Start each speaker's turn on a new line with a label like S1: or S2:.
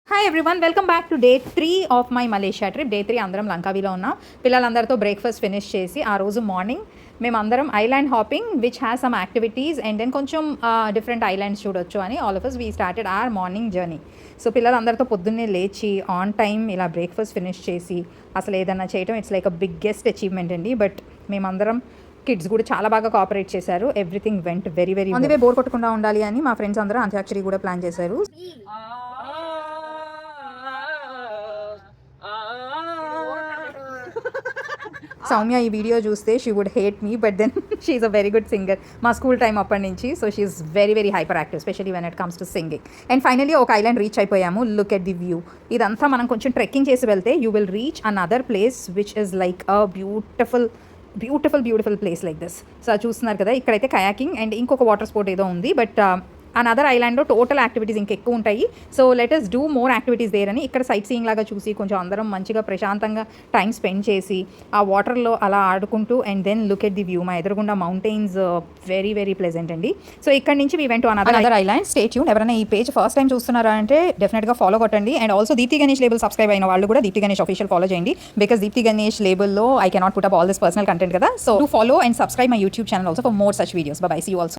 S1: Hi everyone, welcome back to day 3 of my Malaysia trip. Day 3 అందరం లంకావీలో ఉన్నాం. పిల్లలందరితో breakfast finish చేసి ఆ రోజు మార్నింగ్ మేమందరం island hopping which has some activities and then కొంచెం different islands చూడొచ్చు అని all of us we started our morning journey. So పిల్లలందరితో పొద్దున్నే లేచి ఆన్ టైం ఇలా బ్రేక్ఫాస్ట్ ఫినిష్ చేసి అసలు ఏదన్నా చేయటం it's like a biggest achievement అండి. బట్ మేమందరం కిడ్స్ కూడా చాలా బాగా కోఆపరేట్ చేశారు. ఎవ్రీథింగ్ వెంట్ వెరీ వెరీ అందుకే బోర్ కొట్టకుండా ఉండాలి అని మా ఫ్రెండ్స్ అందరూ అంత్యాక్షరి కూడా ప్లాన్ చేశారు. సౌమ్య ఈ వీడియో చూస్తే she would hate me, but then she is a very good singer మా స్కూల్ టైం అప్పటి నుంచి. So she is very very hyper active, specially when it comes to singing. And finally ఒక island reach అయిపోయాము. Look at the view. ఇదంతా మనం కొంచెం trekking చేసి వెళ్తే you will reach another place which is like a beautiful place like this. So అది చూస్తున్నారు కదా, ఇక్కడైతే కయాకింగ్ అండ్ ఇంకొక వాటర్ స్పోర్ట్ ఏదో ఉంది. బట్ అనదర్ ఐలాండ్లో టోటల్ యాక్టివిటీస్ ఇంకెక్కువ ఉంటాయి. So let us do more activities there అని ఇక్కడ సైట్ సీయింగ్ లాగా చూసి కొంచెం అందరం మంచిగా ప్రశాంతంగా టైం స్పెండ్ చేసి ఆ వాటర్లో అలా ఆడుకుంటూ and then look at the view. మా ఎదురుగుండా మౌంటైన్స్ వెరీ వెరీ ప్లెజెంట్ అండి. సో ఇక్కడ నుంచి we went to another island. Stay tune. ఎవరైనా ఈ పేజ్ ఫస్ట్ టైం చూస్తున్నారా అంటే డెఫినెట్గా ఫాలో కొట్టండి. And also Deepthi Ganesh label subscribe అయిన వాళ్ళు కూడా దీప్తి గణేష్ ఆఫీషియల్ ఫాలో చేయండి. బికాస్ దీప్తి గణేష్ లేబుల్లో I cannot put up all this personal content కదా. So to follow and subscribe my YouTube channel also for more such videos. Bye see you also.